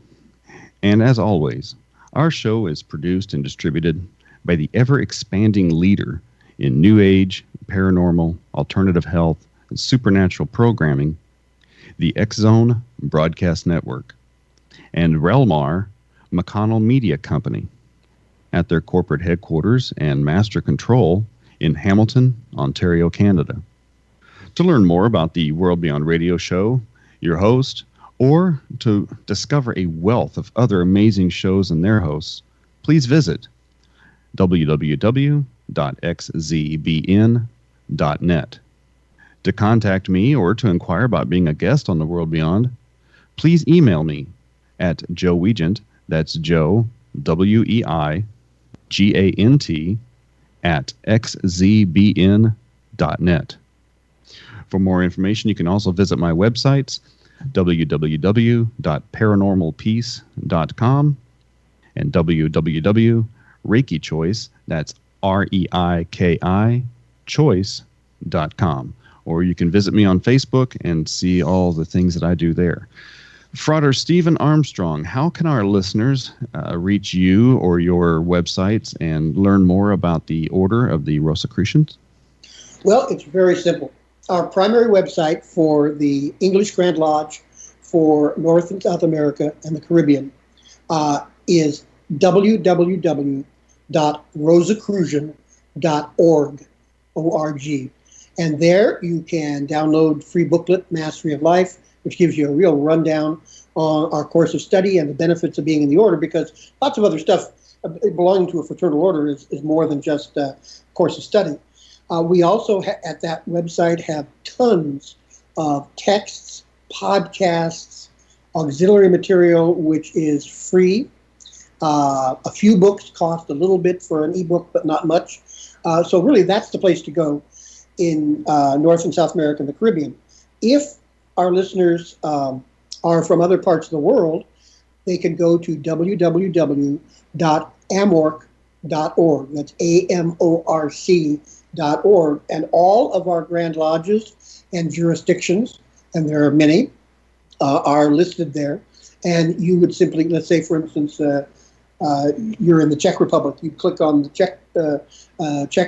And as always, our show is produced and distributed by the ever-expanding leader in New Age, paranormal, alternative health, and supernatural programming, the X-Zone Broadcast Network, and REL-MAR McConnell Media Company, at their corporate headquarters and master control in Hamilton, Ontario, Canada. To learn more about the World Beyond Radio Show, your host, or to discover a wealth of other amazing shows and their hosts, please visit www.xzbn.net. To contact me or to inquire about being a guest on the World Beyond, please email me at Joe Weigant, that's Joe, Weigant, at xzbn.net. For more information, you can also visit my websites, www.paranormalpeace.com and www.reikichoice, that's REIKI, choice.com. Or you can visit me on Facebook and see all the things that I do there. Frater Stephen Armstrong, how can our listeners reach you or your websites and learn more about the Order of the Rosicrucians? Well, it's very simple. Our primary website for the English Grand Lodge for North and South America and the Caribbean is www.rosicrucian.org, O-R-G. And there you can download free booklet, Mastery of Life, which gives you a real rundown on our course of study and the benefits of being in the order, because lots of other stuff belonging to a fraternal order is more than just a course of study. We also, at that website, have tons of texts, podcasts, auxiliary material, which is free. A few books cost a little bit for an ebook, but not much. So really, that's the place to go in North and South America and the Caribbean. If our listeners are from other parts of the world, they can go to www.amorc.org. That's AMORC.org. And all of our Grand Lodges and jurisdictions, and there are many, are listed there. And you would simply, let's say, for instance, you're in the Czech Republic. You click on the Czech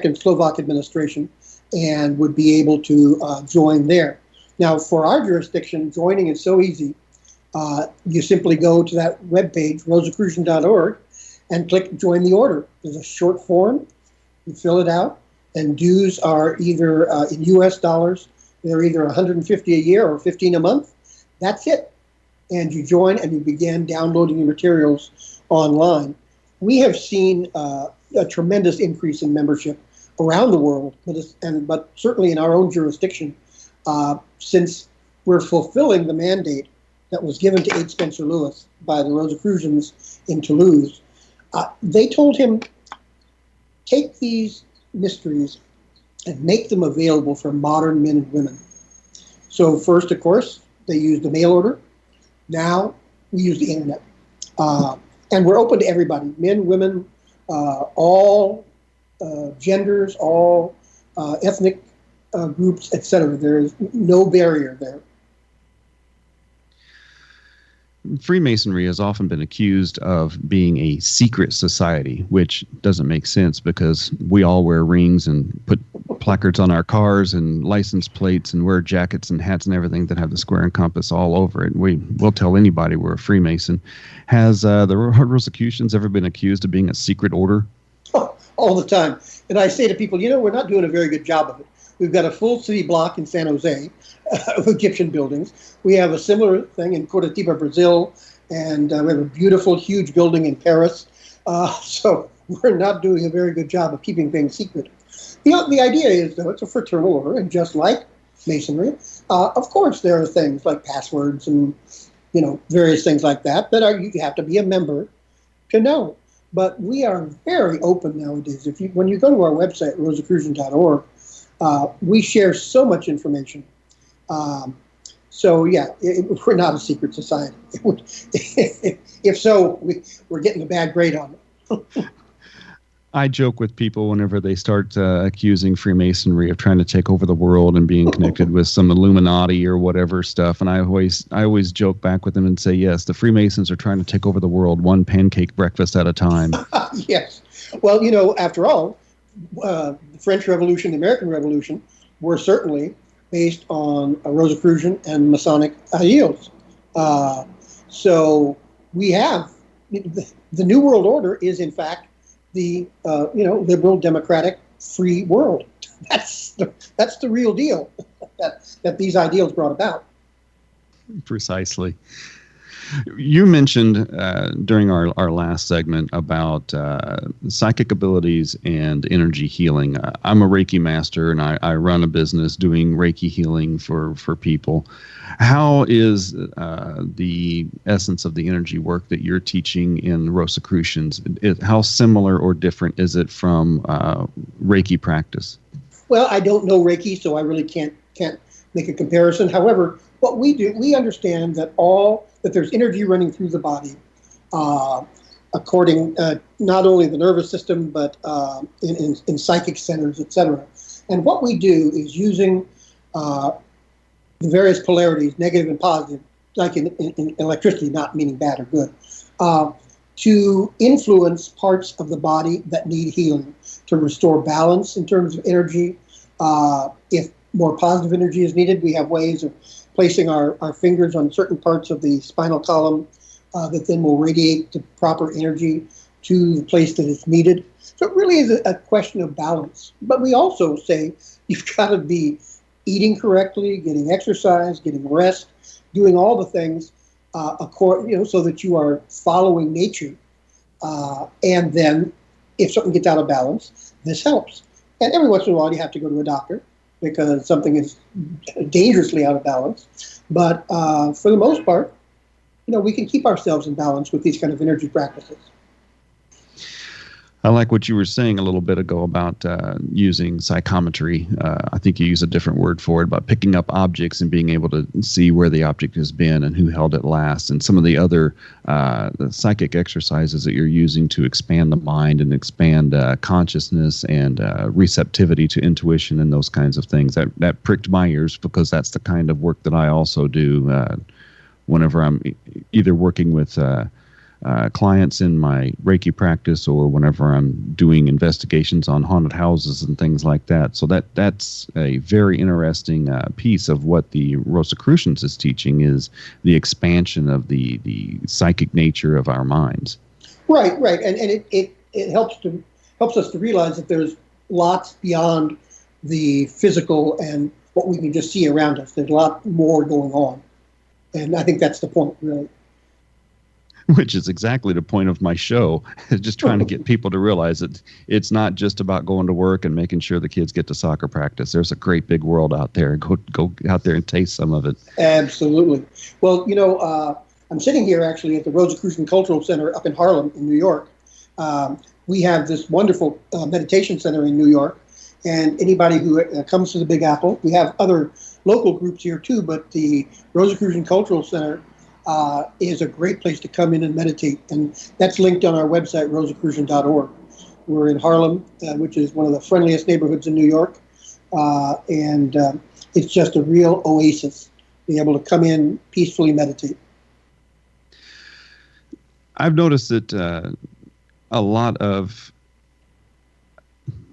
and Slovak administration and would be able to join there. Now, for our jurisdiction, joining is so easy. You simply go to that webpage, rosicrucian.org, and click Join the Order. There's a short form. You fill it out, and dues are either in U.S. dollars. They're either $150 a year or $15 a month. That's it. And you join, and you begin downloading your materials online. We have seen a tremendous increase in membership around the world, but certainly in our own jurisdiction, since we're fulfilling the mandate that was given to H. Spencer Lewis by the Rosicrucians in Toulouse. They told him, take these mysteries and make them available for modern men and women. So first, of course, they used the mail order. Now we use the internet. And we're open to everybody, men, women, all genders, all ethnic groups, etc. There is no barrier there. Freemasonry has often been accused of being a secret society, which doesn't make sense because we all wear rings and put placards on our cars and license plates and wear jackets and hats and everything that have the square and compass all over it. We'll tell anybody we're a Freemason. Has the Rosicrucians ever been accused of being a secret order? Oh, all the time. And I say to people, we're not doing a very good job of it. We've got a full city block in San Jose of Egyptian buildings. We have a similar thing in Curitiba, Brazil, and we have a beautiful, huge building in Paris. So we're not doing a very good job of keeping things secret. The idea is, though, it's a fraternal order, and just like Masonry, of course there are things like passwords and various things like that you have to be a member to know. But we are very open nowadays. When you go to our website, rosicrucian.org, we share so much information. We're not a secret society. If so, we're getting a bad grade on it. I joke with people whenever they start accusing Freemasonry of trying to take over the world and being connected with some Illuminati or whatever stuff. And I always joke back with them and say, yes, the Freemasons are trying to take over the world one pancake breakfast at a time. Yes. Well, after all, the French Revolution, the American Revolution, were certainly based on a Rosicrucian and Masonic ideals. So we have the New World Order is in fact the liberal, democratic, free world. That's the real deal that these ideals brought about. Precisely. You mentioned during our last segment about psychic abilities and energy healing. I'm a Reiki master, and I run a business doing Reiki healing for people. How is the essence of the energy work that you're teaching in Rosicrucians? How similar or different is it from Reiki practice? Well, I don't know Reiki, so I really can't make a comparison. However, what we do, we understand that there's energy running through the body, according not only the nervous system, but in psychic centers, etc. And what we do is using the various polarities, negative and positive, like in electricity, not meaning bad or good, to influence parts of the body that need healing, to restore balance in terms of energy. If more positive energy is needed, we have ways of placing our fingers on certain parts of the spinal column that then will radiate the proper energy to the place that is needed. So it really is a question of balance. But we also say you've got to be eating correctly, getting exercise, getting rest, doing all the things so that you are following nature. And then if something gets out of balance, this helps. And every once in a while you have to go to a doctor because something is dangerously out of balance. But for the most part, we can keep ourselves in balance with these kind of energy practices. I like what you were saying a little bit ago about using psychometry. I think you use a different word for it, about picking up objects and being able to see where the object has been and who held it last, and some of the other the psychic exercises that you're using to expand the mind and expand consciousness and receptivity to intuition and those kinds of things. That pricked my ears because that's the kind of work that I also do whenever I'm either working with clients in my Reiki practice or whenever I'm doing investigations on haunted houses and things like that. So that's a very interesting piece of what the Rosicrucians is teaching, is the expansion of the psychic nature of our minds. Right. And it helps us to realize that there's lots beyond the physical and what we can just see around us. There's a lot more going on. And I think that's the point, really. Which is exactly the point of my show, just trying to get people to realize that it's not just about going to work and making sure the kids get to soccer practice. There's a great big world out there. Go out there and taste some of it. Absolutely. Well, I'm sitting here actually at the Rosicrucian Cultural Center up in Harlem in New York. We have this wonderful meditation center in New York, and anybody who comes to the Big Apple, we have other local groups here too, but the Rosicrucian Cultural Center is a great place to come in and meditate. And that's linked on our website, rosicrucian.org. We're in Harlem, which is one of the friendliest neighborhoods in New York. And it's just a real oasis, being able to come in, peacefully meditate. I've noticed that a lot of,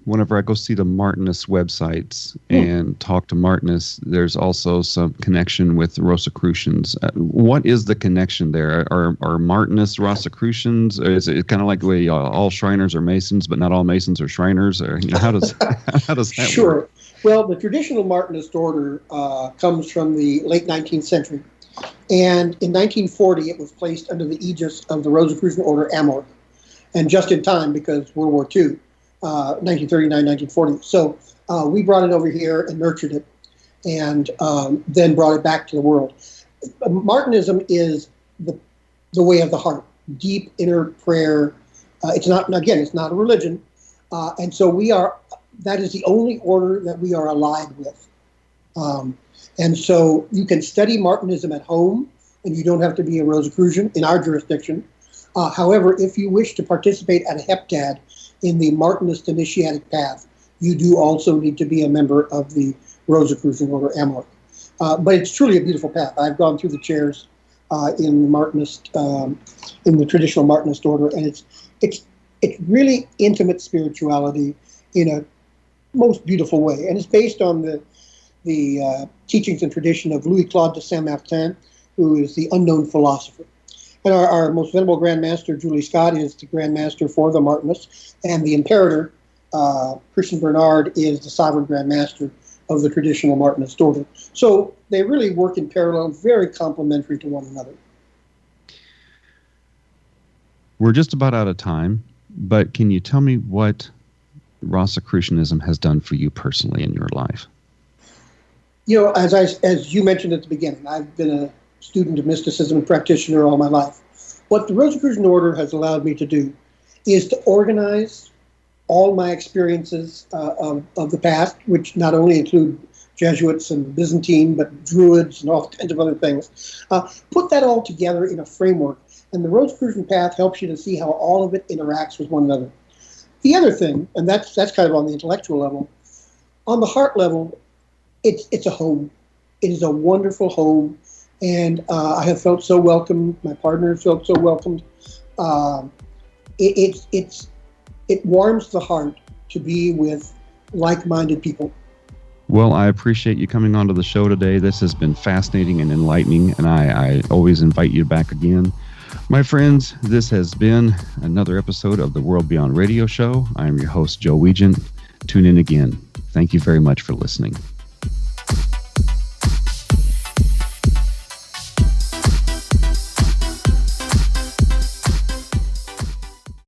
whenever I go see the Martinist websites and talk to Martinists, there's also some connection with Rosicrucians. What is the connection there? Are Martinists Rosicrucians? Or is it kind of like the way all Shriners are Masons, but not all Masons are Shriners? Or how does that Sure. work? Well, the traditional Martinist order comes from the late 19th century. And in 1940, it was placed under the aegis of the Rosicrucian Order Amor. And just in time, because World War II. 1939, 1940. So we brought it over here and nurtured it, and then brought it back to the world. Martinism is the way of the heart, deep inner prayer. It's not a religion, and so that is the only order that we are allied with. And so you can study Martinism at home, and you don't have to be a Rosicrucian in our jurisdiction. However, if you wish to participate at a heptad in the Martinist initiatic path, you do also need to be a member of the Rosicrucian Order Amor. But it's truly a beautiful path. I've gone through the chairs in the Martinist, in the traditional Martinist order, and it's really intimate spirituality in a most beautiful way, and it's based on the teachings and tradition of Louis-Claude de Saint-Martin, who is the unknown philosopher. And our most venerable Grand Master, Julie Scott, is the Grand Master for the Martinists, and the Imperator, Christian Bernard, is the Sovereign Grand Master of the traditional Martinist order. So they really work in parallel, very complementary to one another. We're just about out of time, but can you tell me what Rosicrucianism has done for you personally in your life? As you mentioned at the beginning, I've been a student of mysticism and practitioner all my life. What the Rosicrucian Order has allowed me to do is to organize all my experiences of the past, which not only include Jesuits and Byzantine, but Druids and all kinds of other things. Put that all together in a framework, and the Rosicrucian path helps you to see how all of it interacts with one another. The other thing, and that's kind of on the intellectual level, on the heart level, it's a home. It is a wonderful home. And I have felt so welcomed. My partner has felt so welcomed. It warms the heart to be with like-minded people. Well, I appreciate you coming onto the show today. This has been fascinating and enlightening, and I always invite you back again. My friends, this has been another episode of the World Beyond Radio Show. I am your host, Joe Weigant. Tune in again. Thank you very much for listening.